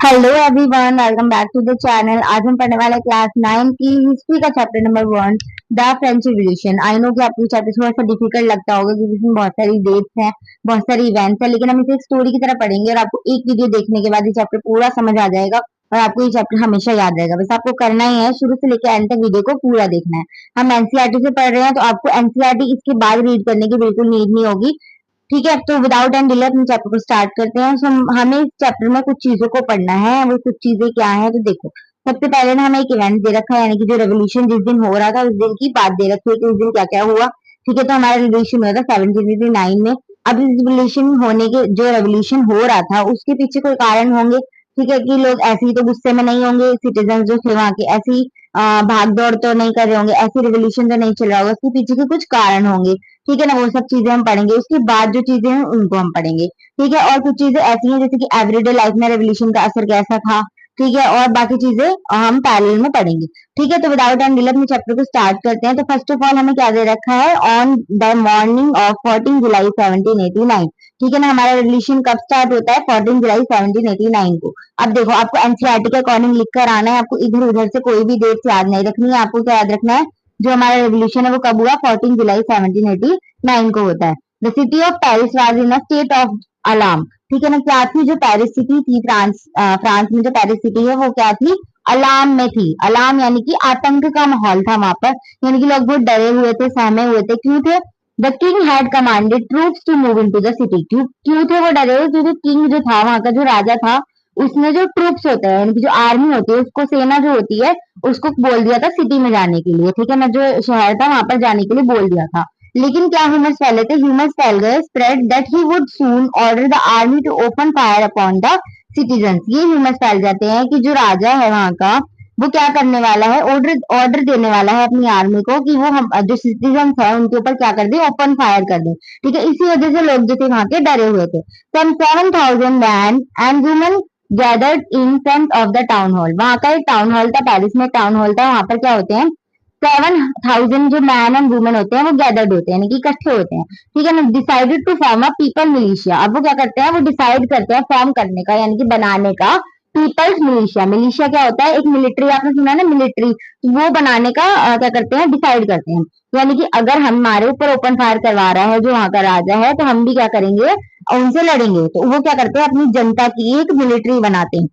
Hello everyone, welcome back to the channel. आज हम पढ़ने वाले क्लास 9 की हिस्ट्री का chapter number 1, the French revolution. I know कि आपको ये चैप्टर थोड़ा सा डिफिकल्ट लगता होगा क्योंकि इसमें बहुत सारी डेट्स हैं, बहुत सारी इवेंट्स हैं, लेकिन हम इसे एक स्टोरी की तरह पढ़ेंगे और आपको एक वीडियो देखने के बाद ये चैप्टर पूरा समझ आ जाएगा और आपको ये चैप्टर हमेशा याद रहेगा। बस आपको करना ही है, शुरू से लेकर एंड तक वीडियो को पूरा देखना है। हम एनसीईआरटी से पढ़ रहे हैं तो आपको एनसीईआरटी इसके बाद रीड करने की बिल्कुल नीड नहीं होगी। ठीक है, तो विदाउट एंड डिले अपने चैप्टर को स्टार्ट करते हैं। हमें इस चैप्टर में कुछ चीजों को पढ़ना है। वो कुछ चीजें क्या है, तो देखो, सबसे पहले ना हमें एक इवेंट दे रखा है, यानी कि जो रेवोल्यूशन जिस दिन हो रहा था उस दिन की बात दे रखी है कि उस दिन क्या क्या हुआ। ठीक है, तो हमारा रेवोल्यूशन हुआ था 1789 में। अब इस रेवोल्यूशन होने के, जो रेवोल्यूशन हो रहा था उसके पीछे कोई कारण होंगे। ठीक है, कि लोग ऐसे ही तो गुस्से में नहीं होंगे, सिटीजन जो थे वहां के ऐसी भाग दौड़ तो नहीं कर रहे होंगे, ऐसी रेवोल्यूशन तो नहीं चल रहा होगा, उसके पीछे के कुछ कारण होंगे। ठीक है ना, वो सब चीजें हम पढ़ेंगे। उसके बाद जो चीजें हैं उनको हम पढ़ेंगे। ठीक है, और कुछ चीजें ऐसी हैं जैसे कि एवरीडे लाइफ में रेवोल्यूशन का असर कैसा था। ठीक है, और बाकी चीजें हम पैरेलल में पढ़ेंगे। ठीक है, तो विदाउट एंड डिले अपने चैप्टर को स्टार्ट करते हैं। तो फर्स्ट ऑफ ऑल हमें क्या दे रखा है, ऑन द मॉर्निंग ऑफ 14 जुलाई 1789। ठीक है ना, हमारा रेवोल्यूशन कब स्टार्ट होता है, 14 जुलाई 1789 को। अब देखो, आपको एनसीईआरटी के अकॉर्डिंग लिख कर आना है, आपको इधर उधर से कोई भी डेट याद नहीं रखनी है। आपको क्या याद रखना है, जो हमारा रेवोल्यूशन है वो कब हुआ, 14 जुलाई 1789 को होता है। The city of Paris was in a state of alarm. ठीक है ना, क्या थी, जो पेरिस सिटी थी, फ्रांस में जो पेरिस सिटी है वो क्या थी, अलार्म में थी। अलार्म यानी कि आतंक का माहौल था वहां पर, यानी कि लोग बहुत डरे हुए थे, सहमे हुए थे। क्यों थे, the king had commanded troops to move into the city. क्यों थे वो डरे हुए, क्योंकि किंग जो था वहां का, जो राजा था, उसने जो ट्रूप्स होते हैं, यानी कि जो आर्मी होती है, उसको, सेना जो होती है, उसको बोल दिया था सिटी में जाने के लिए। ठीक है ना, जो शहर था वहां पर जाने के लिए बोल दिया था। लेकिन क्या ह्यूमर्स फैले थे, ह्यूमर्स फैल गए, spread that he would soon order the army to open fire upon the citizens. ये ह्यूमर्स फैल जाते हैं कि जो राजा है वहां का, वो क्या करने वाला है, ऑर्डर ऑर्डर देने वाला है अपनी आर्मी को कि वो हम जो सिटीजन है उनके ऊपर क्या कर दे, ओपन फायर कर दे। ठीक है, इसी वजह से लोग जो थे वहां के डरे हुए थे। सम 7,000 man and women gathered in front of the town hall. वहां का एक टाउन हॉल था, पेरिस में टाउन हॉल था, वहां पर क्या होते हैं, 7,000 जो मैन एंड वुमेन होते हैं वो गैदर्ड होते हैं, यानी कि इकट्ठे होते हैं। ठीक है ना, decided to form a people militia. अब वो क्या करते हैं, वो डिसाइड करते हैं फॉर्म करने का, यानी कि बनाने का, पीपल्स मिलिशिया। मिलिशिया क्या होता है, एक मिलिट्री, आपने सुना है ना मिलिट्री, तो वो बनाने का क्या करते हैं, डिसाइड करते हैं। यानी कि अगर हमारे ऊपर ओपन फायर करवा रहा है जो वहां का राजा है, तो हम भी क्या करेंगे, उनसे लड़ेंगे। तो वो क्या करते हैं, अपनी जनता की एक मिलिट्री बनाते हैं।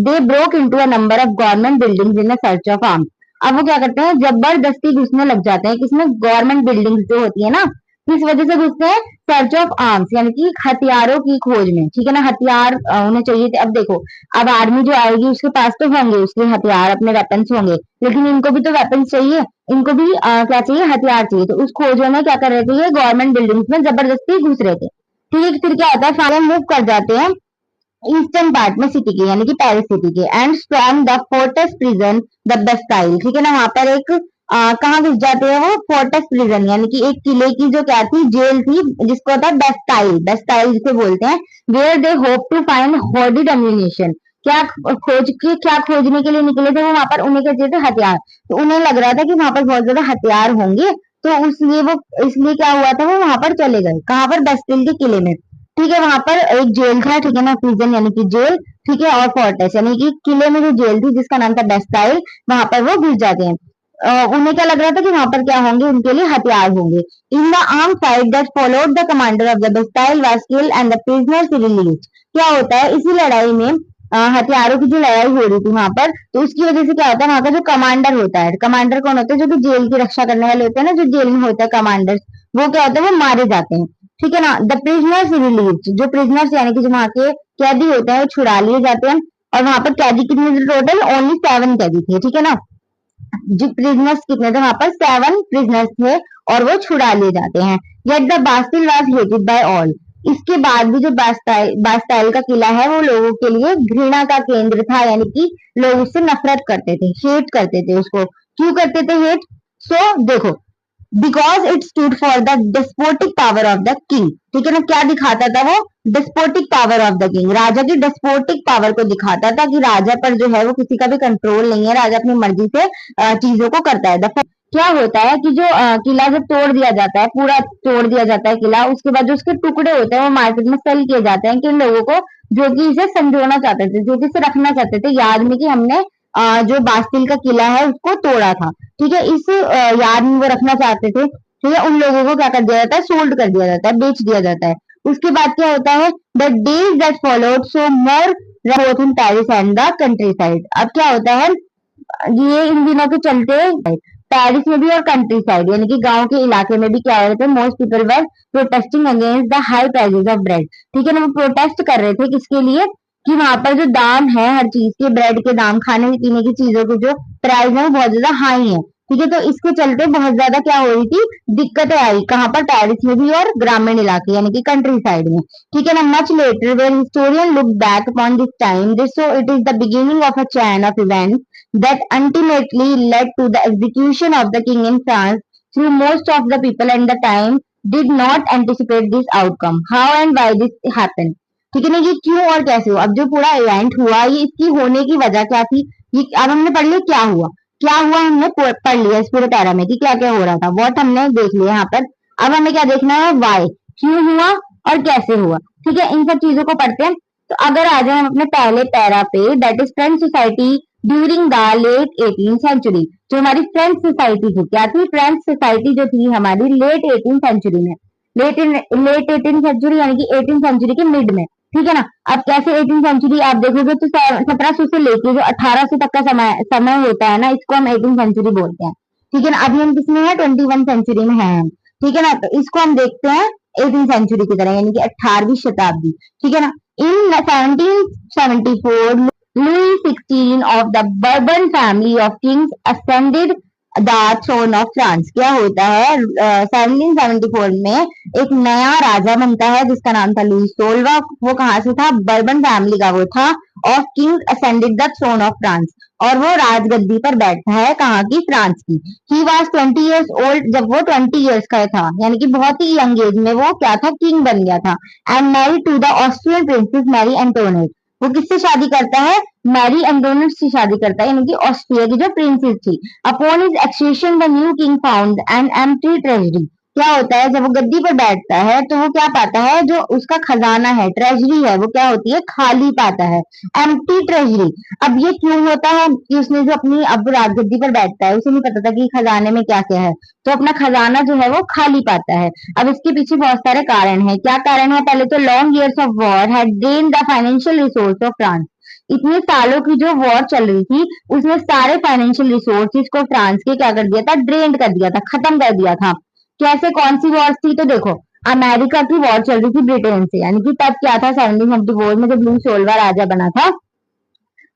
They broke into a number of government buildings in a search of arms. अब वो क्या करते हैं, जबरदस्ती घुसने लग जाते हैं, किसमें, गवर्नमेंट बिल्डिंग्स जो होती है ना, किस वजह से घुसते हैं, सर्च ऑफ आर्म्स, यानी कि हथियारों की खोज में। ठीक है ना, हथियार उन्हें चाहिए थे। अब देखो, अब आर्मी जो आएगी उसके पास तो होंगे उसके हथियार, अपने वेपन्स होंगे, लेकिन इनको भी तो वेपन्स चाहिए, इनको भी क्या चाहिए, हथियार चाहिए। तो उस खोज में क्या कर रहे थे, ये गवर्नमेंट बिल्डिंग्स में जबरदस्ती घुस रहे थे। ठीक है, फिर क्या होता है, सारे मूव कर जाते हैं ईस्टर्न पार्ट में सिटी के, यानी कि पेरिस सिटी के, and strong the fortress prison the Bastille. ठीक है ना, वहां पर एक कहाँ घुस जाते हैं, वो फोर्टेस प्रिजन, यानी कि एक किले की जो क्या थी, जेल थी, जिसको होता है बेस्टाइल, बेस्टाइल जिसे बोलते हैं। Where they hope to find hoarded ammunition. क्या क्या खोजने के लिए निकले थे वो वहां पर, उन्हें क्या चाहिए थे, हथियार। तो उन्हें लग रहा था कि वहां पर बहुत ज्यादा हथियार होंगे, तो इसलिए क्या हुआ था, वो वहां पर चले गए, कहाँ पर, बेस्टाइल के किले में। ठीक है, वहां पर एक जेल था। ठीक है ना, प्रिजन यानी कि जेल। ठीक है, और फोर्टेस यानी कि किले में जो जेल थी जिसका नाम था बेस्टाइल, वहां पर वो घुस जाते हैं। उन्हें क्या लग रहा था कि वहां पर क्या होंगे, उनके लिए हथियार होंगे। In the arm fight that followed the commander of the Bastille was killed and the prisoners released. क्या होता है, इसी लड़ाई में हथियारों की जो लड़ाई हो रही थी वहां पर, तो उसकी वजह से क्या होता है, वहां का जो कमांडर होता है, कमांडर कौन होता है, जो कि जेल की रक्षा करने वाले होते हैं ना, जो जेल में होता है कमांडर, वो क्या होता है, वो मारे जाते हैं। ठीक है ना, द प्रिजनर्स रिलीज, जो प्रिजनर्स यानी कि जो वहां के कैदी होते हैं वो छुड़ा लिए जाते हैं। और वहां पर कैदी कितने थे टोटल, ओनली 7 कैदी थे। ठीक है ना, जो प्रिजनर्स कितने थे वहां पर, 7 प्रिजनर्स थे, और वो छुड़ा लिए जाते हैं। Yet the Bastille was hated by all. इसके बाद भी जो बास्टाइल का किला है वो लोगों के लिए घृणा का केंद्र था, यानी कि लोग उससे नफरत करते थे, हेट करते थे उसको। क्यों करते थे हेट, देखो, because it stood for the despotic power of the king. ठीक है ना, क्या दिखाता था वो? Despotic power of the king, राजा की डेस्पोटिक पावर को दिखाता था कि राजा पर जो है वो किसी का भी कंट्रोल नहीं है, राजा अपनी मर्जी से चीजों को करता है। क्या होता है कि जो किला जब तोड़ दिया जाता है, पूरा तोड़ दिया जाता है किला, उसके बाद जो उसके टुकड़े होते हैं वो मार्केट में सेल किए जाते हैं किन लोगों को, जो कि इसे संजोना चाहते थे, जो कि इसे रखना चाहते थे याद में कि हमने जो बास्टिल का किला है उसको तोड़ा था। ठीक है, इस याद में वो रखना चाहते थे। ठीक है, उन लोगों को क्या कर दिया जाता है? सोल्ड कर दिया जाता है, बेच दिया जाता है। उसके बाद क्या होता है? The days that followed so more both in Paris and the country side. अब क्या होता है, ये इन दिनों के चलते पेरिस में भी और कंट्री साइड यानी कि गांव के इलाके में भी क्या हो रहे थे? Most people were protesting against the high prices of bread. ठीक है ना, वो प्रोटेस्ट कर रहे थे किसके लिए? कि वहां पर जो दाम है हर चीज के, ब्रेड के दाम, खाने पीने की चीजों के जो प्राइस है वो बहुत ज्यादा हाई है। ठीक है, तो इसके चलते बहुत ज्यादा क्या हो रही थी? दिक्कतें आई। कहाँ पर? पेरिस में भी और ग्रामीण इलाके यानी कि कंट्री साइड में। ठीक है ना, much later when historian look back upon this time they so it is the beginning of a chain of events that ultimately led to the execution of the king in France, through most of the people and the time did not anticipate this outcome. How and why this happened? ठीक है ना, ये क्यों और कैसे हुआ? अब जो पूरा इवेंट हुआ, ये इसकी होने की वजह क्या थी? ये अब हमने पढ़ लिया क्या हुआ। क्या हुआ हमने पढ़ लिया इस पूरे पैरा में कि क्या क्या हो रहा था, वॉट हमने देख लिया यहाँ पर। अब हमें क्या देखना है? वाई, क्यों हुआ और कैसे हुआ। ठीक है, इन सब चीजों को पढ़ते हैं। तो अगर आ जाए हम अपने पहले पैरा पे, that is French society during the late 18 century. जो हमारी फ्रेंच सोसाइटी थी, क्या थी? फ्रेंच सोसाइटी जो थी हमारी लेट 18 सेंचुरी में, लेट 18 सेंचुरी यानी कि 18 सेंचुरी के मिड में। ठीक है ना, अब कैसे 18 सेंचुरी आप देखोगे तो 1700 से लेके जो 1800 तक का समय होता है ना, इसको हम 18 सेंचुरी बोलते हैं। ठीक है ना, अभी हम किसमें है? 21 सेंचुरी में है हम। ठीक है ना, तो इसको हम देखते हैं 18 सेंचुरी की तरह यानी कि 18वीं शताब्दी। ठीक है ना, इन 1774 Louis XVI of the Bourbon family of kings ascended the throne of France। क्या होता है? 1774 में एक नया राजा बनता है जिसका नाम था लुई 16। वो कहाँ से था? बर्बन फैमिली का वो था। Of king ascended the throne of France, और वो राजगद्दी पर बैठा है कहाँ की? फ्रांस की। ही वॉज 20 ईयर्स ओल्ड, जब वो 20 ईयर्स का था यानी कि बहुत ही यंग एज में वो क्या था? किंग बन गया था। And married to the Austrian princess Marie Antoinette. वो किससे शादी करता है? मैरी एंटोनेट से शादी करता है यानी कि ऑस्ट्रिया की जो प्रिंसेस थी। Upon his accession the new king found an empty treasury. क्या होता है? जब वो गद्दी पर बैठता है तो वो क्या पाता है? जो उसका खजाना है, ट्रेजरी है, वो क्या होती है? खाली पाता है, एम्प्टी ट्रेजरी। अब ये क्यों होता है? कि उसने जो अपनी अब राजगद्दी पर बैठता है, उसे नहीं पता था कि खजाने में क्या क्या है, तो अपना खजाना जो है वो खाली पाता है। अब इसके पीछे बहुत सारे कारण है। क्या कारण है? पहले तो long years of war had drained the financial resource of France. इतने सालों की जो वॉर चल रही थी उसने सारे फाइनेंशियल रिसोर्सेज को फ्रांस के क्या कर दिया था? ड्रेन्ड कर दिया था, खत्म कर दिया था। कैसे? कौन सी वॉर थी? तो देखो, अमेरिका की वॉर चल रही थी ब्रिटेन से, यानी कि तब क्या था? 1774 में जब लुई 16वां राजा बना था,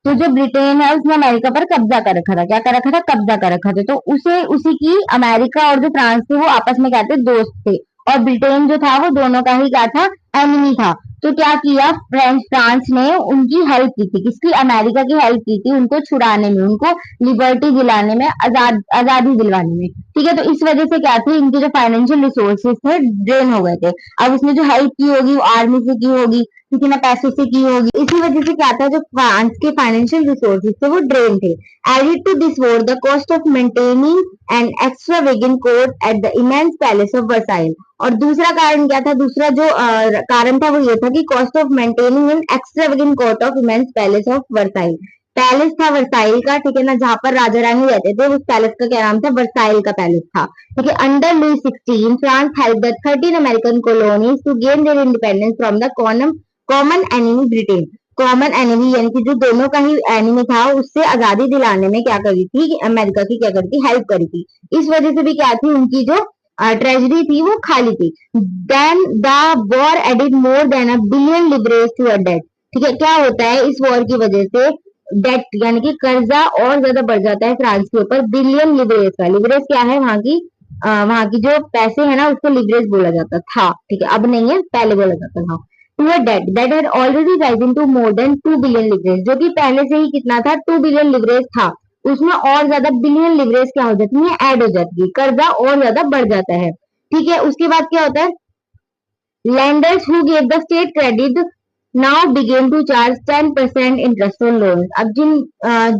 तो जो ब्रिटेन है उसने अमेरिका पर कब्जा कर रखा था। क्या कर रखा था? कब्जा कर रखा था। तो उसे उसी की अमेरिका और जो फ्रांस थे वो आपस में क्या थे? दोस्त थे। और ब्रिटेन जो था वो दोनों का ही क्या था? एनिमी था। तो क्या किया फ्रांस ने? उनकी हेल्प की थी। किसकी? अमेरिका की हेल्प की थी उनको छुड़ाने में, उनको लिबर्टी दिलाने में, आजादी दिलवाने में। ठीक है, तो इस वजह से क्या थी? इनके जो फाइनेंशियल रिसोर्सेज थे ड्रेन हो गए थे। अब उसने जो हेल्प की होगी वो आर्मी से की होगी, किसी ने पैसों से की होगी। इसी वजह से क्या था? जो फ्रांस के फाइनेंशियल रिसोर्सेज थे वो ड्रेन थे। Added to this war the cost of maintaining an extravagant court at the immense palace of Versailles. और दूसरा कारण क्या था? दूसरा जो कारण था वो ये था कि cost of maintaining an extravagant court of immense palace of Versailles. Palace था वर्साइल का, ठीक है ना, जहां पर राजा रानी रहते थे, उस पैलेस का क्या नाम था? वर्साइल का पैलेस था। ठीक है, under Louis 16 France help the 13 American colonies to gain their independence from the common enemy Britain. Common enemy यानी कि जो दोनों का ही एनिमी था, उससे आजादी दिलाने में क्या करी थी? अमेरिका की क्या करी थी? हेल्प करी थी। इस वजह से भी क्या थी? उनकी जो ट्रेजरी थी वो खाली थी। Then the war added more than $1 billion livres to a debt. ठीक है, क्या होता है? इस वॉर की वजह से डेट यानी कि कर्जा और ज्यादा बढ़ जाता है फ्रांस के ऊपर। बिलियन लिवरेज का, लिवरेज क्या है? वहां की जो पैसे है ना उसको लिवरेज बोला जाता था। ठीक है, अब नहीं है, पहले बोला जाता था। To a debt that had already rising to more than 2 billion livres, जो कि पहले से ही कितना था? 2 बिलियन लिवरेज था। उसमें और ज्यादा बिलियन लिवरेज क्या हो जाती है, ऐड हो जाती है, कर्जा और ज्यादा बढ़ जाता है। ठीक है, उसके बाद क्या होता है, lenders who gave the state credit now begin to charge 10% interest on loans। अब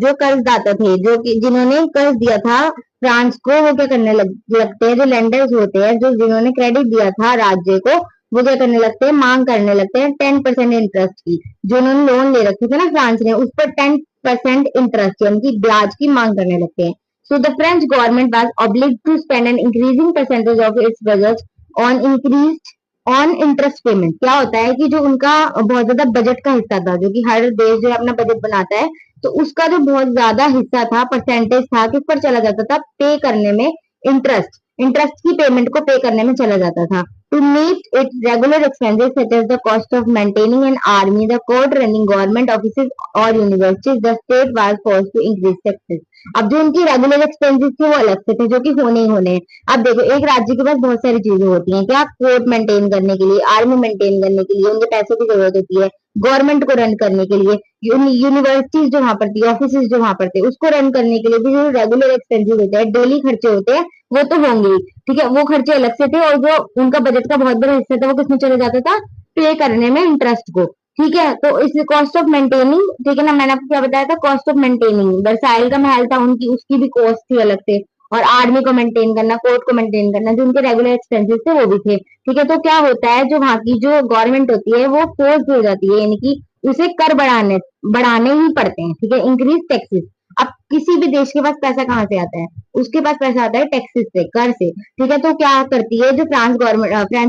जो कर्जदाता थे, जो कि जिन्होंने कर्ज दिया था फ्रांस को, वो क्या करने लगते हैं, जो लेंडर्स होते हैं, जो जिन्होंने क्रेडिट दिया था राज्य को, वो क्या करने लगते हैं, मांग करने लगते हैं 10% इंटरेस्ट की। जो उन्होंने लोन ले रखे थे ना फ्रांस ने, उस पर 10% इंटरेस्ट यानी कि ब्याज की मांग करने लगते हैं। So the French government was obliged to spend an increasing percentage of its budget on increased on interest payment. क्या होता है कि जो उनका बहुत ज्यादा बजट का हिस्सा था, जो कि हर देश जो अपना बजट बनाता है, तो उसका जो बहुत ज्यादा हिस्सा था, परसेंटेज था, किस पर चला जाता था, पे करने में, इंटरेस्ट इंटरेस्ट की पेमेंट को पे करने में चला जाता था। To meet it regular expenses such as the cost of maintaining an army, the court running government office और universities, the state was forced to increase taxes. अब जो उनकी रेगुलर एक्सपेंसेस थे वो अलग से थे, जो कि होने ही होने हैं। अब देखो, एक राज्य के पास बहुत सारी चीजें होती हैं, क्या, कोर्ट मेंटेन करने के लिए, आर्मी मेंटेन करने के लिए उनके पैसों की जरूरत होती है, गवर्नमेंट को रन करने के लिए, यूनिवर्सिटीज जो वहां पर थी, ऑफिस जो वहां पर थे, उसको रन करने के लिए भी जो रेगुलर एक्सपेंसेस होते हैं, डेली खर्चे होते हैं, वो तो होंगे ही। ठीक है, वो खर्चे अलग से थे, और जो उनका बजट का बहुत बड़ा हिस्सा था, वो किसमें चला जाता था, पे करने में, इंटरेस्ट को। ठीक है, तो इस कॉस्ट ऑफ मेंटेनिंग, ठीक है ना, मैंने आपको क्या बताया था, कॉस्ट ऑफ मेंटेनिंग, वर्साइल का महल था उनकी, उसकी भी कॉस्ट थी अलग से, और आर्मी को मेंटेन करना, कोर्ट को मेंटेन करना, जो उनके रेगुलर एक्सपेंसेस थे वो भी थे। ठीक है, तो क्या होता है, जो वहां की जो गवर्नमेंट होती है वो फोर्स हो जाती है, यानी कि उसे कर बढ़ाने बढ़ाने ही पड़ते हैं। ठीक है, इंक्रीज टैक्सेस। अब किसी भी देश के पास पैसा कहाँ से आता है, उसके पास पैसा आता है टैक्सेस से, कर से। ठीक है, तो क्या करती है जो फ्रांस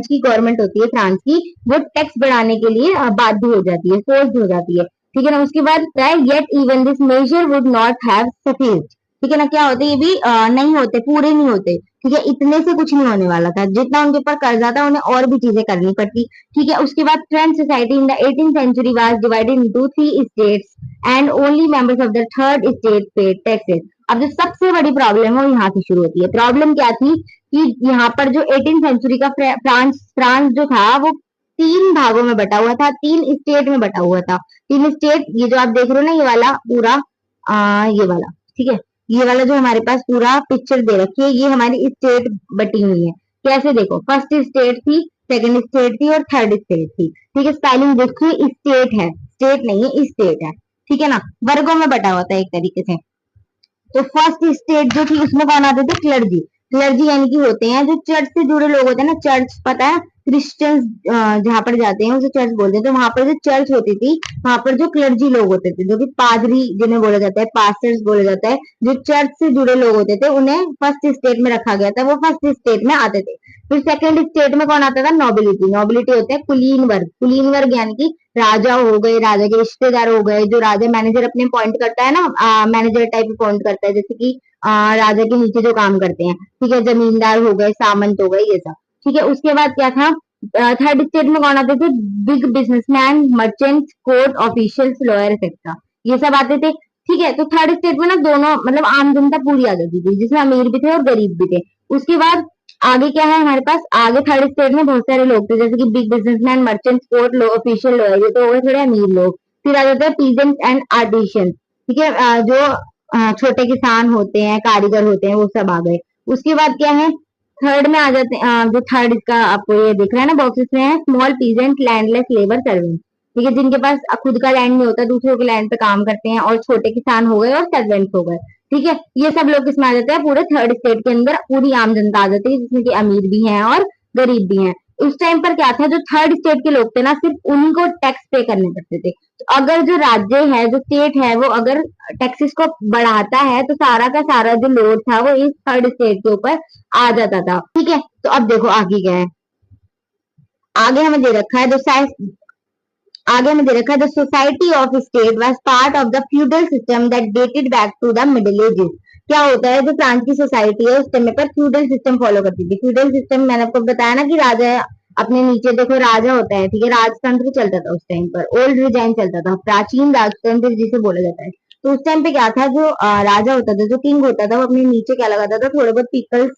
की गवर्नमेंट होती है, फ्रांस की, वो टैक्स बढ़ाने के लिए बाध्य हो जाती है, फोर्स हो जाती है। ठीक है ना, उसके बाद yet even this measure would not have sufficed. ठीक है ना, क्या होते, ये भी नहीं होते, पूरे नहीं होते। ठीक है, इतने से कुछ नहीं होने वाला था, जितना उनके ऊपर कर्जा था, उन्हें और भी चीजें करनी पड़ती। ठीक है, उसके बाद French society in the 18th century was divided into 3 states and only members of the third state paid taxes. अब जो सबसे बड़ी प्रॉब्लम है वो यहाँ से शुरू होती है। प्रॉब्लम क्या थी कि यहाँ पर जो 18th सेंचुरी का फ्रांस फ्रांस जो था, वो 3 भागों में बटा हुआ था, 3 स्टेट में बटा हुआ था। 3 स्टेट, ये जो आप देख रहे हो ना, ये वाला पूरा, ये वाला, ठीक है, ये वाला जो हमारे पास पूरा पिक्चर दे रखी है, ये हमारी स्टेट बटी हुई है। कैसे, देखो, फर्स्ट स्टेट थी, सेकंड स्टेट थी, और थर्ड स्टेट थी। ठीक है, स्पेलिंग देखिए, स्टेट है, स्टेट नहीं है, स्टेट है। ठीक है ना, वर्गों में बटा हुआ था एक तरीके से। तो फर्स्ट स्टेट जो थी, उसमें कौन आते थे, क्लर्जी। क्लर्जी यानी कि होते हैं जो चर्च से जुड़े लोग होते हैं ना, चर्च, पता है, क्रिश्चियंस जहां पर जाते हैं उसे चर्च बोलते हैं। तो वहां पर जो चर्च होती थी, वहां पर जो क्लर्जी लोग होते थे, जो कि पादरी जिन्हें बोला जाता है, पास्टर्स बोला जाता है, जो चर्च से जुड़े लोग होते थे, उन्हें फर्स्ट स्टेट में रखा गया था, वो फर्स्ट स्टेट में आते थे। फिर सेकंड स्टेट में कौन आता था, नोबिलिटी। नोबिलिटी होते हैं कुलीन वर्ग। कुलीन वर्ग यानी कि राजा हो गए, राजा के रिश्तेदार हो गए, जो राजा मैनेजर अपने अपॉइंट करता है ना, मैनेजर टाइप अपॉइंट करता है, जैसे कि राजा के नीचे जो काम करते हैं। ठीक है, जमींदार हो गए, सामंत हो गए, ये सब। ठीक है, उसके बाद क्या था, थर्ड स्टेट में कौन आते थे, big businessman, merchant, court officials, lawyer etcetera, ये सब आते थे। ठीक है, तो थर्ड स्टेट में ना दोनों, मतलब आम जनता पूरी आ जाती थी, जिसमें अमीर भी थे और गरीब भी थे। उसके बाद आगे क्या है हमारे पास, आगे थर्ड स्टेट में बहुत सारे लोग थे, जैसे कि big businessman, merchant, court, official, lawyer, ये तो हो गए थोड़े अमीर लोग। फिर आ जाते हैं पीजेंट एंड आर्टिशियन। ठीक है, जो छोटे किसान होते हैं, कारीगर होते हैं, वो सब आ गए। उसके बाद क्या है, थर्ड में आ जाते हैं, जो थर्ड इसका आपको ये दिख रहा है ना बॉक्सेस में, है small peasant, landless labour servant. ठीक है, जिनके पास खुद का लैंड नहीं होता, दूसरों के लैंड पे काम करते हैं, और छोटे किसान हो गए, और सर्वेंट्स हो गए। ठीक है, ये सब लोग किसमें आ जाते हैं, पूरे थर्ड स्टेट के अंदर पूरी आम जनता आ जाती है, जिसमें कि अमीर भी हैं और गरीब भी हैं। उस टाइम पर क्या था, जो थर्ड स्टेट के लोग थे ना, सिर्फ उन्हीं को टैक्स पे करने पड़ते थे। तो अगर जो राज्य है, जो स्टेट है, वो अगर टैक्सेस को बढ़ाता है, तो सारा का सारा जो लोड था वो इस थर्ड स्टेट के ऊपर आ जाता था। ठीक है, तो अब देखो आगे क्या है, आगे हमें दे रखा है आगे हमें दे रखा है the society of state was part of the feudal system that dated back to the middle ages. क्या होता है, जो फ्रांस की सोसाइटी है उस समय पर फ्यूडल सिस्टम फॉलो करती थी। फ्यूडल सिस्टम मैंने आपको बताया ना कि राजा अपने नीचे, देखो राजा होता है, ठीक है, राजतंत्र चलता था उस टाइम पर, ओल्ड रिजाइन चलता था, प्राचीन राजतंत्र जिसे बोला जाता है। तो उस टाइम पे क्या था, जो राजा होता था, जो किंग होता था, वो अपने नीचे क्या लगाता था, थोड़े बहुत पीपल्स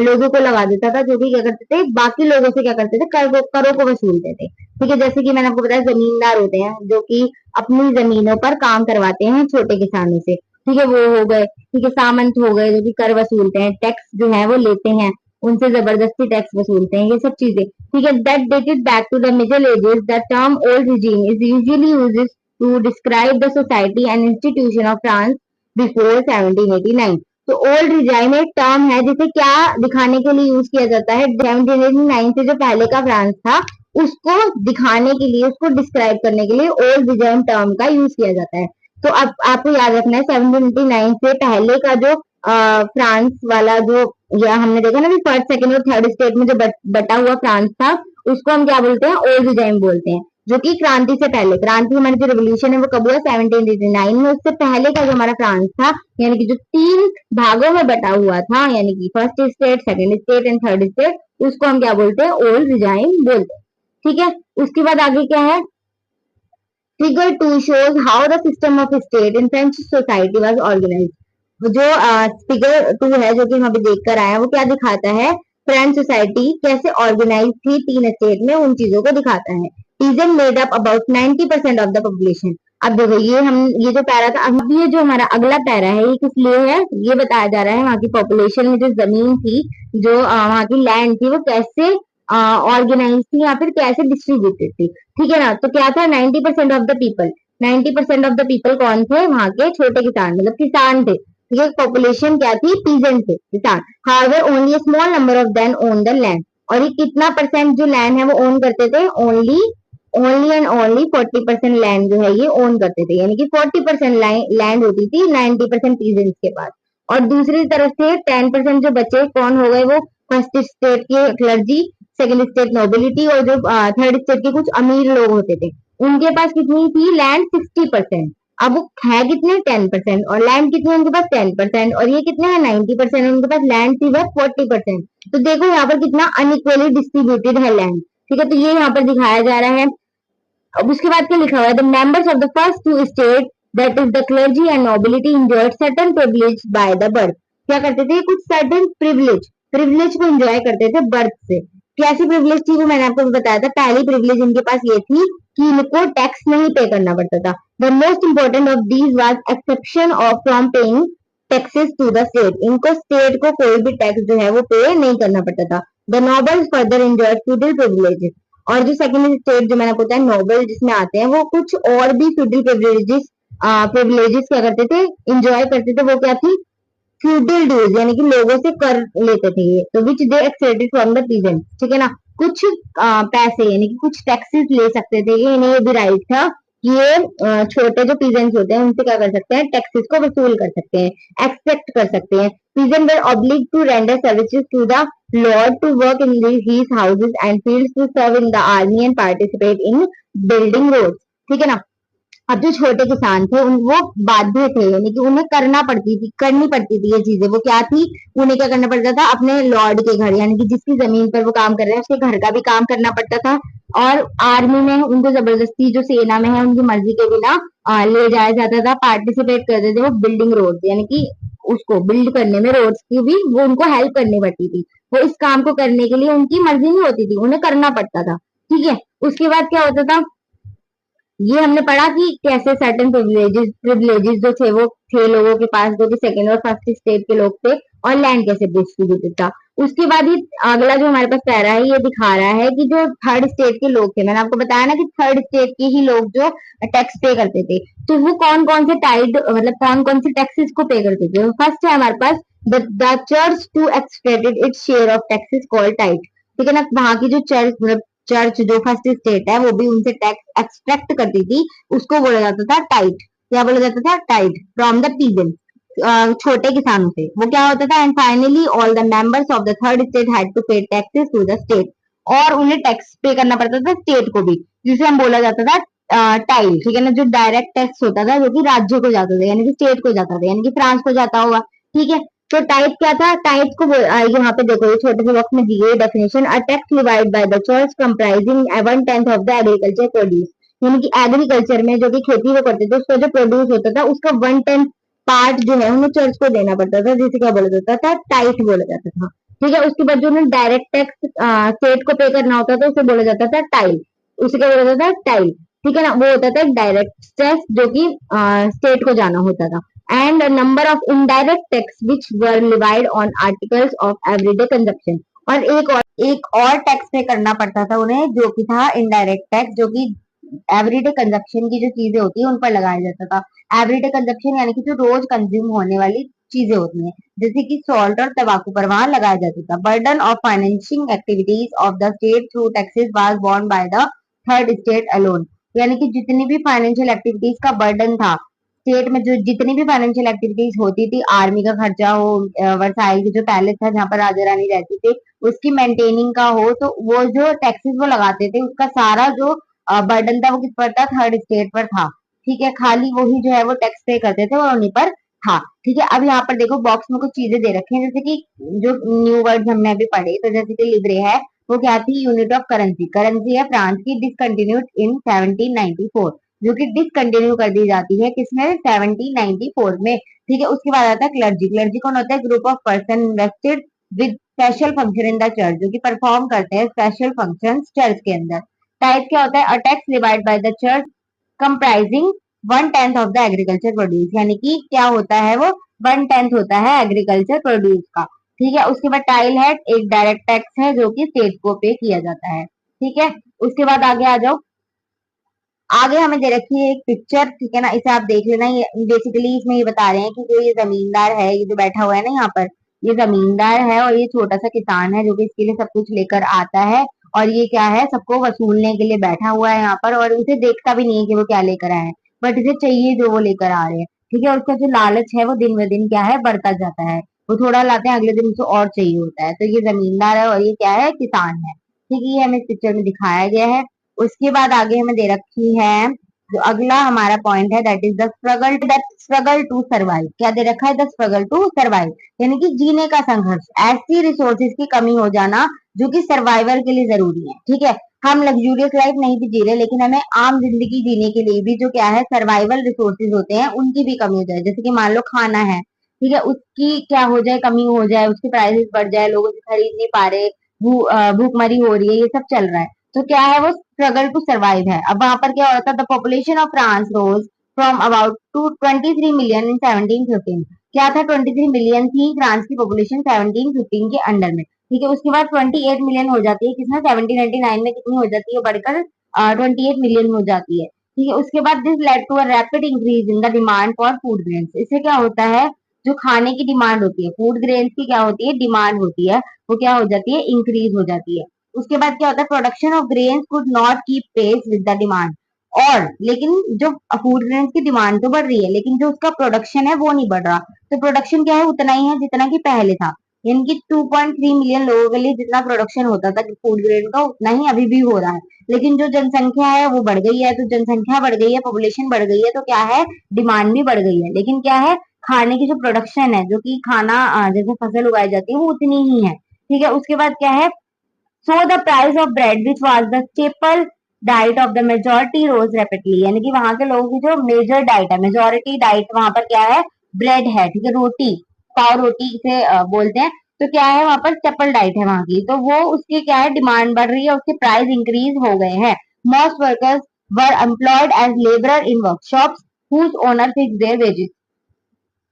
लोगों को लगा देता था, जो भी क्या करते थे, बाकी लोगों से क्या करते थे, करों को वसूलते थे। ठीक है, जैसे कि मैंने आपको बताया, जमींदार होते हैं जो कि अपनी जमीनों पर काम करवाते हैं छोटे किसानों से। ठीक है, वो हो गए। ठीक है, सामंत हो गए जो कि कर वसूलते हैं, टैक्स जो है वो लेते हैं, उनसे जबरदस्ती टैक्स वसूलते हैं, ये सब चीजें। ठीक है, that dated back to the middle ages. The term old regime is usually used to describe the society and institution of France before 1789। तो ओल्ड रिजाइम एक टर्म है जिसे क्या दिखाने के लिए यूज किया जाता है, 1789 से जो पहले का फ्रांस था उसको दिखाने के लिए, उसको डिस्क्राइब करने के लिए ओल्ड रिजाइम टर्म का यूज किया जाता है। तो अब आपको याद रखना है 1789 से पहले का जो फ्रांस वाला जो, या हमने देखा ना कि फर्स्ट सेकंड और थर्ड स्टेट में जो बटा हुआ फ्रांस था, उसको हम क्या बोलते हैं, ओल्ड रिजाइम बोलते हैं। जो कि क्रांति से पहले, क्रांति हमारी जो रेवोल्यूशन है वो कब हुआ, 1789 में। उससे पहले का जो हमारा फ्रांस था, यानी कि जो 3 भागों में बटा हुआ था, यानी कि first state, second state and third state, उसको हम क्या बोलते हैं, ओल्ड रिजाइम बोलते हैं। ठीक है, उसके बाद आगे क्या है, figure 2 shows how the system of state in French society was organized। जो फिगर 2 है जो कि हम अभी देख कर आए हैं, वो क्या दिखाता है, फ्रेंच सोसाइटी कैसे ऑर्गेनाइज थी 3 स्टेट में, उन चीजों को दिखाता है। Reason made up about 90% of the population. अब देखो ये जो पैरा था, अब ये जो हमारा अगला पैरा है, ये किस लिए है, ये बताया जा रहा है वहां की पॉपुलेशन में जो जमीन थी, जो वहां की लैंड थी, वो कैसे ऑर्गेनाइज थी या फिर कैसे डिस्ट्रीब्यूटेड थी। ठीक है ना, तो क्या था, 90% of the people, 90% of the people कौन थे, वहां के छोटे किसान, मतलब किसान थे। ठीक है, पॉपुलेशन क्या थी, पीजेंट थे, किसान। However only a small number of them own the land. और ये कितना परसेंट जो लैंड है वो ओन करते थे, only only and only 40% land जो है ये ओन करते थे, यानी कि 40% लैंड होती थी 90% पीजेंट्स के पास। और दूसरी तरफ से 10% जो बचे कौन हो गए, वो फर्स्ट स्टेट के क्लर्जी, सेकंड स्टेट नोबिलिटी, और जो थर्ड स्टेट के कुछ अमीर लोग होते थे, उनके पास कितनी थी लैंड, 60%। अब वो है कितने, 10%, और लैंड कितने उनके पास, 10%, और ये कितने हैं, 90%, उनके पास लैंड थी वह 40%। तो देखो यहाँ पर कितना अनइक्वली डिस्ट्रीब्यूटेड है लैंड। ठीक है, तो ये यहाँ पर दिखाया जा रहा है। अब उसके बाद क्या लिखा हुआ है, the members of the first 2 state, that is the clergy and nobility, enjoyed certain privilege by the birth. क्या करते थे, कुछ सर्टेन प्रिविलेज को एंजॉय करते थे बर्थ से। कैसी प्रिविलेज थी वो मैंने आपको बताया था, पहली प्रिविलेज इनके पास ये थी कि इनको टैक्स नहीं पे करना पड़ता था। The most important of these was exception of from paying taxes to the state. इनको स्टेट को कोई भी टैक्स जो है वो पे नहीं करना पड़ता था। The nobles further enjoyed feudal privileges. और जो सेकंड स्टेट जो मैंने आपको बताया नोबल जिसमें आते हैं, वो कुछ और भी फ्यूडल प्रिविलेजेस प्रिविलेजेस क्या करते थे, इंजॉय करते थे। वो क्या थी, फ्यूडल ड्यूज, यानी कि लोगों से कर लेते थे ये, तो which they accepted from the peasant. ठीक है ना, कुछ पैसे यानी कि कुछ टैक्सेस ले सकते थे, ये इन्हें भी राइट था कि ये छोटे जो पीजेंट्स होते हैं उनसे क्या कर सकते हैं, टैक्सेस को वसूल कर सकते हैं, एक्सेप्ट कर सकते हैं। Peasant were obliged to render services to the lord, to work in his houses and fields, to serve in the army and participate in building roads. ठीक है ना, अब जो छोटे किसान थे वो बाध्य थे, यानी कि उन्हें करनी पड़ती थी ये चीजें। वो क्या थी, उन्हें क्या करना पड़ता था, अपने लॉर्ड के घर, यानी कि जिसकी जमीन पर वो काम कर रहे हैं उसके घर का भी काम करना पड़ता था। और आर्मी में उनको जबरदस्ती, जो सेना में है उनकी मर्जी के बिना ले जाया जाता था, पार्टिसिपेट करते थे वो बिल्डिंग रोड, यानी कि उसको बिल्ड करने में, रोड्स की भी वो उनको हेल्प करनी पड़ती थी। वो इस काम को करने के लिए उनकी मर्जी नहीं होती थी, उन्हें करना पड़ता था। ठीक है, उसके बाद क्या होता था, ये हमने पढ़ा कि कैसे सर्टेन प्रिविलेजेस जो थे वो थे लोगों के पास, जो कि सेकंड और फर्स्ट स्टेट के लोग थे, और लैंड कैसे डिस्ट्रीब्यूटेड था। उसके बाद ही अगला जो हमारे पास पैरा है, ये दिखा रहा है कि जो थर्ड स्टेट के लोग थे, मैंने आपको बताया ना कि थर्ड स्टेट के ही लोग जो टैक्स पे करते थे, तो वो कौन कौन से टाइड, मतलब कौन कौन से टैक्सेस को पे करते थे। फर्स्ट है हमारे पास the church to extracted its share of taxes called tithe. ठीक है ना, वहां की जो चर्च, मतलब चर्च जो फर्स्ट स्टेट है वो भी उनसे टैक्स एक्सट्रैक्ट करती थी, उसको बोला जाता था टाइट। क्या बोला जाता था, टाइट फ्रॉम द पीजेंट, छोटे किसानों से। वो क्या होता था, and finally all the members of the third state had to pay taxes to the state. और उन्हें टैक्स पे करना पड़ता था स्टेट को भी, जिसे हम बोला जाता था टाइल। ठीक है ना, जो डायरेक्ट टैक्स होता था जो कि राज्य को जाता था, यानी कि स्टेट को जाता था, यानी कि फ्रांस को जाता होगा। ठीक है, तो टाइप क्या था, टाइप को यहाँ पे देखो, ये छोटे से बॉक्स में दी गई definition, a tax divide by the church comprising 1/10 of the agriculture produce. यानी कि एग्रीकल्चर में जो कि खेती वो करते थे उसका जो प्रोड्यूस होता था उसका 1/10 पार्ट जो है उन्हें चर्च को देना पड़ता था, जिसे क्या बोला जाता था, टाइट बोला जाता था। ठीक है, उसके बाद जो उन्हें डायरेक्ट टैक्स स्टेट को पे करना होता था उसे बोला जाता था टाइल, उसे क्या बोला जाता था, टाइल। ठीक है ना, वो होता था डायरेक्ट टैक्स जो कि स्टेट को जाना होता था। and a number of indirect tax which were levied on articles of everyday consumption। और एक और टैक्स पे करना पड़ता था उन्हें, जो कि था इनडायरेक्ट टैक्स, जो कि एवरीडे कंजप्शन की जो चीजें होती है उन पर लगाया जाता था। एवरीडे कंजप्शन यानी कि जो रोज कंज्यूम होने वाली चीजें होती हैं, जैसे कि सॉल्ट और तंबाकू पर वहां लगाया जाता था। Burden of financing activities of the state through taxes was borne by the third state alone. यानी कि जितनी भी फाइनेंशियल एक्टिविटीज का बर्डन था स्टेट में, जो जितनी भी फाइनेंशियल एक्टिविटीज होती थी, आर्मी का खर्चा हो, वर्साइल की जो पैलेस था जहाँ पर राजा रानी रहती थे उसकी मेंटेनिंग का हो, तो वो जो टैक्सेस वो लगाते थे उसका सारा जो बर्डन था वो किस पर था, थर्ड स्टेट पर था। ठीक है, खाली वही जो है वो टैक्स पे करते थे और उन्हीं पर था। ठीक है, अब यहाँ पर देखो बॉक्स में कुछ चीजें दे रखी हैं, जैसे कि जो न्यू वर्ड हमने अभी पढ़े, तो जैसे कि लिब्रे है, वो क्या थी, यूनिट ऑफ करेंसी। करेंसी है फ्रांस की, डिसकंटिन्यूड इन 1794, जो कि डिसकंटिन्यू कर दी जाती है किसमें, 1794 में। ठीक है, उसके बाद आता है क्लर्जी। क्लर्जी कौन होता है, group of person invested with special function in the church, जो कि परफॉर्म करते हैं स्पेशल फंक्शन चर्च के अंदर। टाइप क्या होता है, a tax divide by the church comprising 1/10 of the agriculture produce, यानी कि क्या होता है वो, 1/10 होता है एग्रीकल्चर प्रोड्यूस का। ठीक है, उसके बाद टाइल है, एक डायरेक्ट टैक्स है जो कि स्टेट को पे किया जाता है। ठीक है, उसके बाद आगे आ जाओ। आगे हमें दे रखी है एक पिक्चर, ठीक है ना, इसे आप देख लेना। ये बेसिकली इसमें ये बता रहे हैं कि जो ये जमींदार है, ये जो बैठा हुआ है ना यहाँ पर, ये जमींदार है और ये छोटा सा किसान है जो कि इसके लिए सब कुछ लेकर आता है, और ये क्या है, सबको वसूलने के लिए बैठा हुआ है यहाँ पर, और उसे देखता भी नहीं है कि वो क्या लेकर आए हैं, बट इसे चाहिए जो वो लेकर आ रहे हैं। ठीक है, और उसका जो लालच है वो दिन ब दिन क्या है, बढ़ता जाता है। वो थोड़ा लाते हैं, अगले दिन उसे और चाहिए होता है। तो ये जमींदार है और ये क्या है, किसान है। ठीक है, ये हमें इस पिक्चर में दिखाया गया है। उसके बाद आगे हमें दे रखी है, जो अगला हमारा पॉइंट है, that is the struggle to survive. क्या दे रखा है, द स्ट्रगल टू सर्वाइव, यानी कि जीने का संघर्ष, ऐसी रिसोर्सेज की कमी हो जाना जो कि सर्वाइवल के लिए जरूरी है। ठीक है, हम लग्जूरियस लाइफ नहीं भी जी रहे, लेकिन हमें आम जिंदगी जीने के लिए भी जो क्या है, सर्वाइवल रिसोर्सेज होते हैं उनकी भी कमी हो जाए। जैसे कि मान लो खाना है, ठीक है, उसकी क्या हो जाए, कमी हो जाए, उसके प्राइसेस बढ़ जाए, लोग उसे खरीद नहीं पा रहे, भूखमरी हो रही है, ये सब चल रहा है। तो क्या है, वो स्ट्रगल टू सर्वाइव है। अब वहां पर क्या होता है, the population of France rose from about to 23 million in 1715। क्या था, 23 मिलियन थी फ्रांस की पॉपुलेशन 1715 के अंडर में। ठीक है, उसके बाद 28 मिलियन हो जाती है किसमें, 1799 में कितनी हो जाती है, बढ़कर 28 मिलियन हो जाती है। ठीक है, उसके बाद this led to a rapid increase in the demand for food grains. इससे क्या होता है, जो खाने की डिमांड होती है, फूड ग्रेन्स की क्या होती है, डिमांड होती है, वो क्या हो जाती है, इंक्रीज हो जाती है। उसके बाद क्या होता है, production of grains could not keep pace with the demand. और लेकिन जो फूड ग्रेन्स की डिमांड तो बढ़ रही है, लेकिन जो उसका प्रोडक्शन है वो नहीं बढ़ रहा। तो प्रोडक्शन क्या है, उतना ही है जितना कि पहले था। यानी कि 2.3 मिलियन लोगों के लिए जितना प्रोडक्शन होता था फूड ग्रेन का, उतना ही अभी भी हो रहा है। लेकिन जो जनसंख्या है वो बढ़ गई है, तो जनसंख्या बढ़ गई है, पॉपुलेशन बढ़ गई है, तो क्या है, डिमांड भी बढ़ गई है। लेकिन क्या है, खाने की जो प्रोडक्शन है, जो कि खाना जैसे फसल उगाई जाती है, वो उतनी ही है। ठीक है, उसके बाद क्या है, so the price of bread which was the staple diet of the majority rose rapidly। यानी कि वहां के लोगों की जो मेजर डाइट है, मेजोरिटी डाइट वहां पर क्या है, ब्रेड है। ठीक है, रोटी, पाव रोटी से बोलते हैं। तो क्या है, वहां पर स्टेपल डाइट है वहां की, तो वो उसकी क्या है, डिमांड बढ़ रही है, उसके प्राइस इंक्रीज हो गए हैं। Most workers were employed as labourer in workshops whose owner fix their wages.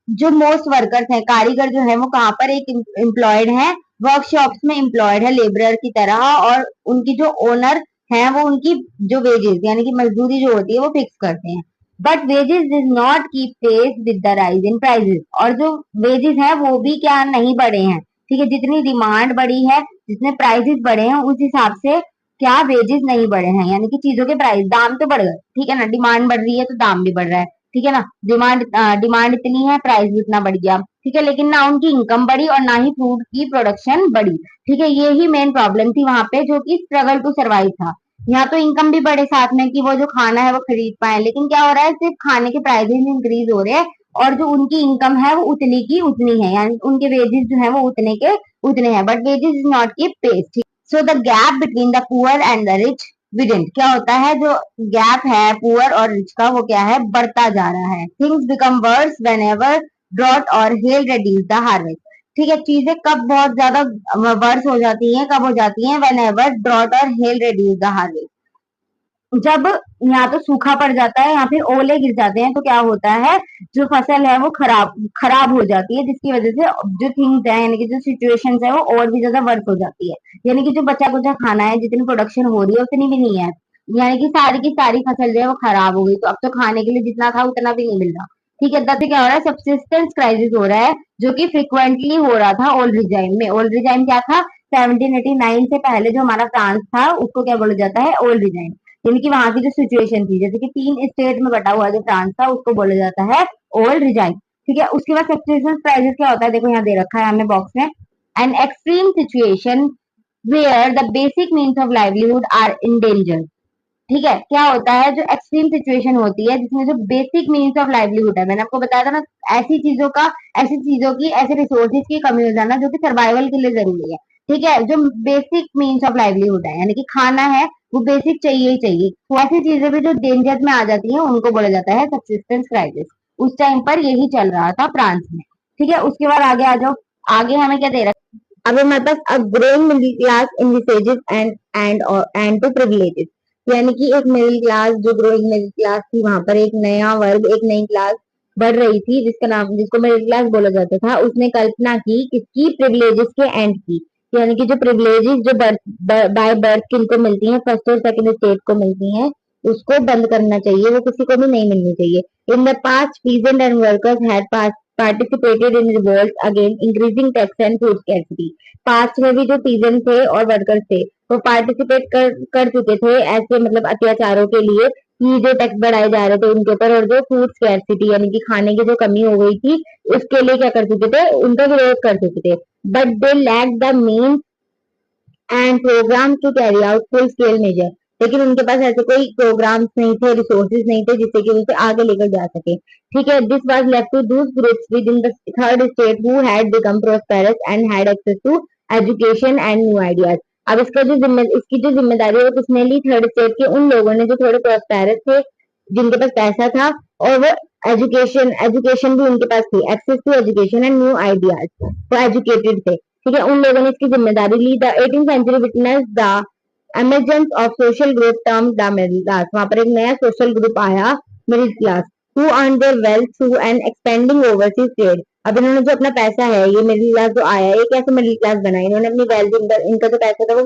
जो मोस्ट वर्कर्स हैं, कारीगर जो है, वो कहाँ पर एक एम्प्लॉयड है, वर्कशॉप्स में एम्प्लॉयड है लेबरर की तरह, और उनकी जो ओनर है वो उनकी जो वेजेस यानी कि मजदूरी जो होती है वो फिक्स करते हैं। But wages did not keep pace with the rise in prices. और जो वेजेस हैं वो भी क्या नहीं बढ़े हैं। ठीक है, जितनी डिमांड बढ़ी है, जितने प्राइसेस बढ़े हैं, उस हिसाब से क्या वेजेस नहीं बढ़े हैं, यानी कि चीजों के प्राइस, दाम तो बढ़ गए, ठीक है ना, डिमांड बढ़ रही है तो दाम भी बढ़ रहा है। ठीक है ना, डिमांड इतनी है, प्राइस भी उतना बढ़ गया। ठीक है, लेकिन ना उनकी इनकम बढ़ी और ना ही फूड की प्रोडक्शन बढ़ी। ठीक है, ये ही मेन प्रॉब्लम थी वहां पे, जो कि स्ट्रगल टू सर्वाइव था। यहाँ तो इनकम भी बढ़े साथ में कि वो जो खाना है वो खरीद पाए, लेकिन क्या हो रहा है, सिर्फ खाने के प्राइसेस इंक्रीज हो रहे हैं और जो उनकी इनकम है वो उतनी की उतनी है, यानी उनके वेजेस जो है वो उतने के उतने हैं, but wages is not keep pace. So the gap between the poor and the rich widened. क्या होता है, जो गैप है पुअर और रिच का, वो क्या है, बढ़ता जा रहा है। Things become worse whenever drought और हेल रेड्यूस द हार्वेस्ट। ठीक है, चीजें कब बहुत ज्यादा वर्स हो जाती हैं, कब हो जाती हैं, वेन एवर ड्रॉट और हेल रेड्यूस द हार्वेस्ट। जब यहाँ तो सूखा पड़ जाता है या फिर ओले गिर जाते हैं तो क्या होता है, जो फसल है वो खराब खराब हो जाती है, जिसकी वजह से जो थिंग्स है यानी कि जो सिचुएशंस है वो और भी ज्यादा वर्क हो जाती है। यानी कि जो बचा कुचा खाना है जितनी प्रोडक्शन हो रही है उतनी भी नहीं है, यानी कि सारी की सारी फसल जो है वो खराब हो गई, तो अब तो खाने के लिए जितना था उतना भी नहीं मिल रहा। ठीक है, तब से क्या हो रहा है, सब्सिस्टेंस क्राइसिस हो रहा है, जो कि फ्रिक्वेंटली हो रहा था ओल्ड रिजाइम में। ओल्ड रिजाइम क्या था, 1789 से पहले जो हमारा फ्रांस था उसको क्या बोला जाता है, ओल्ड रिजाइम। यानी कि वहां की जो सिचुएशन थी, जैसे कि 3 स्टेट में बटा हुआ जो फ्रांस था उसको बोला जाता है ओल्ड रिजाइम। ठीक है, उसके बाद सब्सिस्टेंस क्राइसिस क्या होता है, देखो यहाँ दे रखा है हमने बॉक्स में, an extreme situation where the basic means of livelihood are in danger. ठीक है, क्या होता है, जो एक्सट्रीम सिचुएशन होती है जिसमें जो बेसिक मीन्स ऑफ लाइवलीहुड है, मैंने आपको बताया था ना, ऐसी चीजों का, ऐसी चीजों की, ऐसे रिसोर्सेज की कमी हो जाना जो कि सर्वाइवल के लिए जरूरी है। ठीक है, जो बेसिक मीन्स ऑफ लाइवलीहुड है यानी कि खाना है, वो बेसिक चाहिए ही चाहिए, तो ऐसी चीजें भी जो डेंजर में आ जाती हैं उनको बोला जाता है सब्सिस्टेंस क्राइसिस। उस टाइम पर यही चल रहा था फ्रांस में। ठीक है, उसके बाद आगे आ जाओ, आगे हमें क्या दे रखा है, अब हमारे पास a growing middle class envisages and to privileges, यानी कि एक मिडिल क्लास, जो ग्रोइंग मिडिल क्लास थी, वहां पर एक नया वर्ग, एक नई क्लास बढ़ रही थी जिसका नाम, जिसको मिडिल क्लास बोला जाता था। उसने कल्पना की किसकी, प्रिविलेजेस के एंड की, यानी कि जो प्रिविलेजेस जो बाय बर्थ किनको मिलती हैं, फर्स्ट और सेकंड स्टेट को मिलती हैं, उसको बंद करना चाहिए, वो किसी को भी नहीं मिलनी चाहिए। In the past peasant and workers had participated in revolts against increasing tax and food scarcity। Past में भी जो पीजेंट थे और वर्कर्स थे वो पार्टिसिपेट कर चुके थे ऐसे मतलब अत्याचारों के लिए, कि जो टैक्स बढ़ाए जा रहे थे उनके ऊपर, और जो फूड स्कैर्सिटी यानी कि खाने की जो कमी हो गई थी उसके लिए क्या कर चुके थे, उनका विरोध कर चुके थे। But they lack the mean and program to carry out full scale measure, लेकिन उनके पास ऐसे कोई प्रोग्राम्स नहीं थे, रिसोर्सेज नहीं थे जिससे कि उसे आगे लेकर जा सके। ठीक है, this was left to those groups within the third state who had become prosperous and had access to education and new ideas. अब इसकी जो जिम्मेदारी है वो किसने ली, थर्ड स्टेट के उन लोगों ने जो थोड़े प्रोस्पेरस थे, जिनके पास पैसा था, और वो एजुकेशन एजुकेशन भी उनके पास थी, access to education and new ideas, वो एजुकेटेड थे। ठीक है, उन लोगों ने इसकी जिम्मेदारी ली। The 18th century witness the emergence of social group termed the middle class। वहां पर एक नया सोशल ग्रुप आया, middle class, who earned their wealth through an expanding overseas trade। अब इन्होंने जो अपना पैसा है, ये मिडिल क्लास जो आया है, ये कैसे मिडिल क्लास बना, इन्होंने अपनी वेल्थ, इनका जो पैसा था वो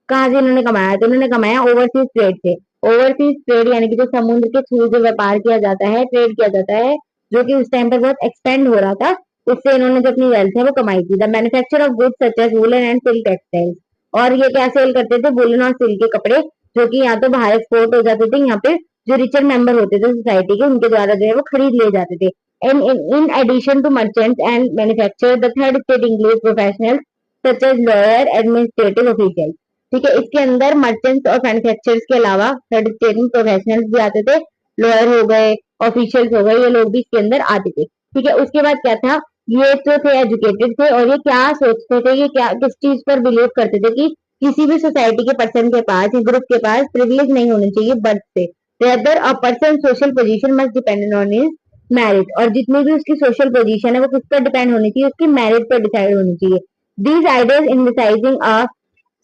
कहाँ से इन्होंने कमाया, तो इन्होंने कमाया ओवरसीज ट्रेड से। ओवरसीज ट्रेड यानी कि जो समुद्र के थ्रू जो व्यापार किया जाता है, ट्रेड किया जाता है, जो कि उस टाइम पर बहुत एक्सपेंड हो रहा था, उससे इन्होंने जो अपनी वेल्थ है वो कमाई थी। The manufacture of goods such as woollen and silk textiles, और ये क्या सेल करते थे, वुलन और सिल्क के कपड़े, जो कि यहाँ तो बाहर एक्सपोर्ट हो जाते थे, यहाँ पे जो रिचर मेंबर होते थे सोसाइटी के, उनके द्वारा जो है वो खरीद ले जाते थे। in addition to merchants and manufacturers, the third state includes professionals such as lawyer, administrative officials। ठीक है, इसके अंदर मर्चेंट्स और मैन्युफैक्चरर्स के अलावा थर्ड स्टेट में प्रोफेशनल्स भी आते थे, लॉयर हो गए, ऑफिशियल्स हो गए, ये लोग भी इसके अंदर आते थे। ठीक है, उसके बाद क्या था, ये जो थे एजुकेटेड थे, और ये क्या सोचते थे, ये क्या किस चीज पर बिलीव करते थे, कि किसी भी सोसाइटी के पर्सन के पास, ग्रुप के पास प्रिविलेज नहीं होने चाहिए बर्थ से, rather a person social position must depend on his merit, और जितनी भी उसकी सोशल पोजीशन है वो किस पर डिपेंड होनी चाहिए, उसकी मैरिट पर डिसाइड होनी चाहिए। These ideas envisaging a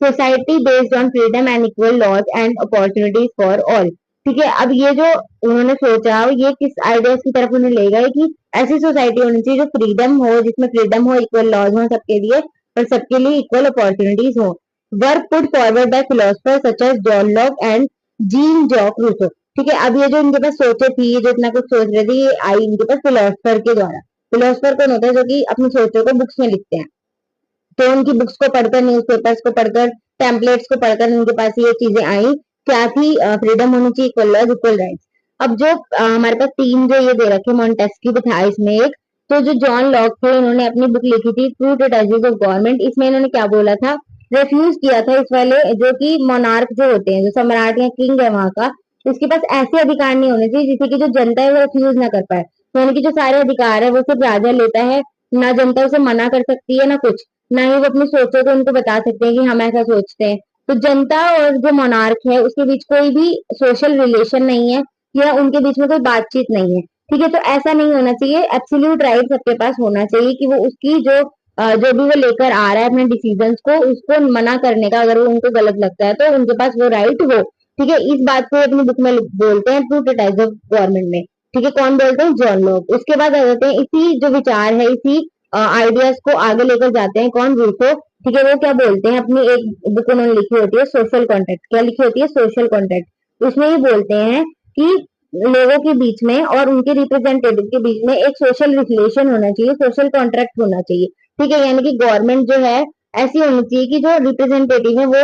society based on freedom and equal laws and opportunities for all. ठीक है, अब ये जो उन्होंने सोचा, ये किस आइडियाज की तरफ उन्हें ले गए, कि ऐसी सोसाइटी होनी चाहिए जो फ्रीडम हो, जिसमें फ्रीडम हो, इक्वल लॉज हो सबके लिए, और सबके लिए इक्वल अपॉर्चुनिटीज हो। Work put forward by philosopher such as John Locke and Jean Jacques Rousseau. ठीक है, अब ये जो इनके पास सोचे थी, ये जो इतना कुछ सोच रहे थे, ये आई इनके पास फिलोसफर के द्वारा। फिलोसफर कौन होता है, जो कि अपनी सोचों को बुक्स में लिखते हैं, तो उनकी बुक्स को पढ़कर, न्यूज़पेपर्स को पढ़कर, टेम्पलेट्स को पढ़कर उनके पास ये चीजें आई, क्या थी, फ्रीडम होनी चाहिए, इक्वल लॉज, इक्वल राइट्स। अब जो हमारे पास तीन जो ये दे रखे, मॉन्टेस्क्यू भी था इसमें एक, तो जो जॉन लॉक थे, इन्होंने अपनी बुक लिखी थी ट्रू ट्रेजेडिस ऑफ गवर्नमेंट। इसमें इन्होंने क्या बोला था, रेफ्यूज किया था इस वाले, जो कि मोनार्क जो होते हैं, जो सम्राट या किंग है वहां का, उसके पास ऐसे अधिकार नहीं होने चाहिए जिससे कि जो जनता है वो रेफ्यूज ना कर पाए। तो यानी कि जो सारे अधिकार है वो सिर्फ राजा लेता है, ना जनता उसे मना कर सकती है ना कुछ, ना ही वो अपनी सोचों को उनको बता सकते हैं कि हम ऐसा सोचते हैं। तो जनता और जो मोनार्क है उसके बीच कोई भी सोशल रिलेशन नहीं है, या उनके बीच में कोई बातचीत नहीं है। ठीक है, तो ऐसा नहीं होना चाहिए, एब्सोल्यूट राइट सबके पास होना चाहिए, कि वो उसकी जो भी वो लेकर आ रहा है अपने डिसीजंस को, उसको मना करने का, अगर वो उनको गलत लगता है तो उनके पास वो राइट हो। ठीक है, इस बात को अपनी बुक में बोलते हैं ट्रू क्रिटिसाइज ऑफ गवर्नमेंट में। ठीक है, कौन बोलते हैं? John Locke. उसके बाद आ जाते हैं इसी जो विचार है, इसी आइडियाज को आगे लेकर जाते हैं कौन? रूसो। ठीक है, वो क्या बोलते हैं? अपनी एक बुक उन्होंने लिखी होती है सोशल कॉन्ट्रैक्ट। क्या लिखी होती है? Social contract. उसमें ये बोलते हैं कि लोगों के बीच में और उनके रिप्रेजेंटेटिव के बीच में एक सोशल रिलेशन होना चाहिए, सोशल कॉन्ट्रैक्ट होना चाहिए। ठीक है, यानी कि गवर्नमेंट जो है ऐसी होनी चाहिए कि जो रिप्रेजेंटेटिव है वो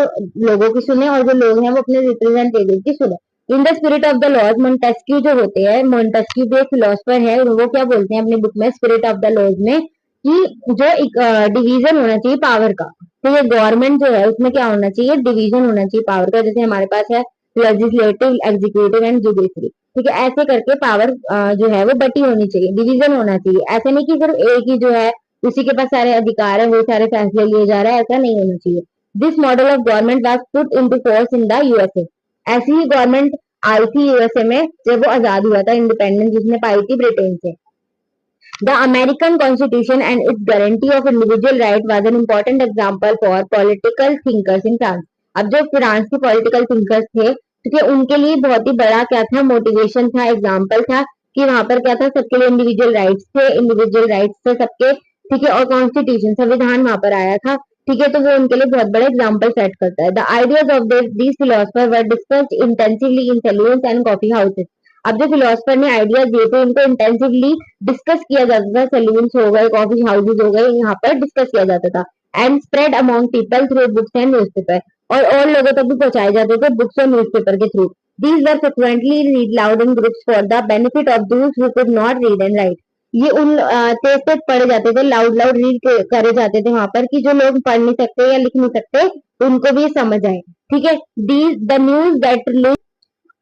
लोगों की सुने और जो लोग हैं वो अपने रिप्रेजेंटेटिव की सुने। In the spirit of the laws, Montesquieu जो होते हैं, मोंटेस्क्यू भी एक फिलोसफर है, वो क्या बोलते हैं अपनी बुक में स्पिरिट ऑफ द लॉज में कि जो एक डिवीजन होना चाहिए पावर का। तो ये गवर्नमेंट जो है उसमें क्या होना चाहिए? डिवीजन होना चाहिए पावर का। जैसे हमारे पास है लेजिस्लेटिव, एग्जीक्यूटिव एंड जुडिशरी। ठीक है, ऐसे करके पावर जो है वो बटी होनी चाहिए, डिवीजन होना चाहिए। ऐसे नहीं कि सिर्फ एक ही जो है उसी के पास सारे अधिकार है, वो सारे फैसले लिए जा रहे हैं, ऐसा नहीं होना चाहिए। This model of government was put into force in the USA. ऐसी ही गवर्नमेंट आई थी यूएसए में जब वो आजाद हुआ था, इंडिपेंडेंस जिसने पाई थी ब्रिटेन से। The American Constitution and its guarantee of individual right was an important example for political thinkers in France. अब जो फ्रांस के पॉलिटिकल थिंकर्स थे, ठीक है, उनके लिए बहुत ही बड़ा क्या था? मोटिवेशन था, एग्जाम्पल था कि वहां पर क्या था? सबके लिए इंडिविजुअल राइट्स थे, इंडिविजुअल राइट्स थे सबके। ठीक है, और कॉन्स्टिट्यूशन, संविधान वहां पर आया था। ठीक है, तो वो उनके लिए बहुत बड़ा एग्जाम्पल सेट करता है। The ideas of these philosopher were discussed intensively in saloons and coffee houses. अब जो फिलोसफर ने आइडियाज दिए थे उनको इंटेंसिवली डिस्कस किया जाता था, सैलून्स हो गए, कॉफी हाउसेज हो गए, यहाँ पर डिस्कस किया जाता था। And spread among people through books and newspaper. और लोगों तक भी पहुंचाए जाते थे बुक्स और न्यूज़पेपर के through. These were frequently read loud in groups for the benefit of those who could not read and right. ये उन तेज तेज पढ़े जाते थे, लाउड लाउड रीड करे जाते थे वहां पर कि जो लोग पढ़ नहीं सकते या लिख नहीं सकते उनको भी समझ आए। ठीक है, दीज द न्यूज दैट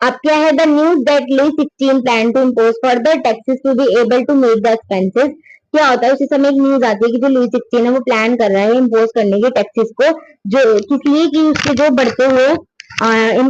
अब क्या है? The news that Louis 16 plan to impose further taxes to be able to make the expenses. क्या होता है? उसी समय एक न्यूज आती है कि जो लुई 16 है वो प्लान कर रहा है इम्पोज करने के टैक्सेस को, जो किस लिए? कि उसके जो बढ़ते हुए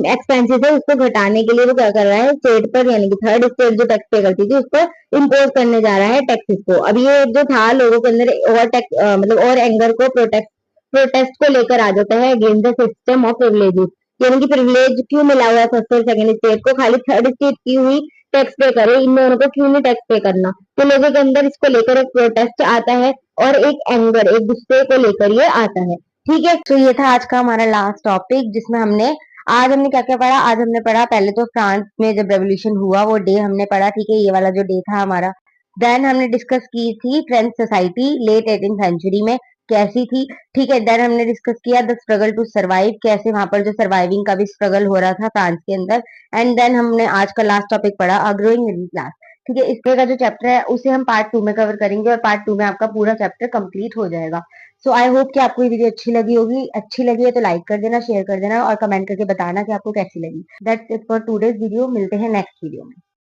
एक्सपेंसेस है उसको घटाने के लिए वो क्या कर रहा है? स्टेट पर, यानी कि थर्ड स्टेट जो टैक्स पे करती थी उस पर इम्पोज करने जा रहा है टैक्सेस को। अब ये जो था लोगों के अंदर और टैक्स मतलब और एंगर को प्रोटेस्ट को लेकर आ जाता है against the system of privileges. यानी कि प्रिविलेज क्यों मिला हुआ है फर्स्ट और सेकंड स्टेट को? खाली थर्ड स्टेट की हुई टैक्स पे करे, इन दोनों को क्यों नहीं टैक्स पे करना? तो लोगों के अंदर इसको लेकर एक प्रोटेस्ट आता है और एक एंगर, एक गुस्से को लेकर ये आता है। ठीक है, तो ये था आज का हमारा लास्ट टॉपिक जिसमें हमने क्या क्या पढ़ा? आज हमने पढ़ा पहले तो फ्रांस में जब रेवोल्यूशन हुआ वो डे हमने पढ़ा। ठीक है, ये वाला जो डे था हमारा। देन हमने डिस्कस की थी French society late 18th century में कैसी थी। ठीक है, देन हमने डिस्कस किया द स्ट्रगल टू सरवाइव, कैसे वहां पर जो सर्वाइविंग का भी स्ट्रगल हो रहा था फ्रांस के अंदर। एंड देन हमने आज का लास्ट टॉपिक पढ़ा अ ग्रोइंग मिडिल क्लास। ठीक है, इसके का जो चैप्टर है उसे हम पार्ट 2 में कवर करेंगे और पार्ट 2 में आपका पूरा चैप्टर कंप्लीट हो जाएगा। सो आई होप कि आपको ये वीडियो अच्छी लगी होगी। अच्छी लगी है तो लाइक कर देना, शेयर कर देना और कमेंट करके बताना कि आपको कैसी लगी। That's it for today's video. मिलते हैं नेक्स्ट वीडियो में।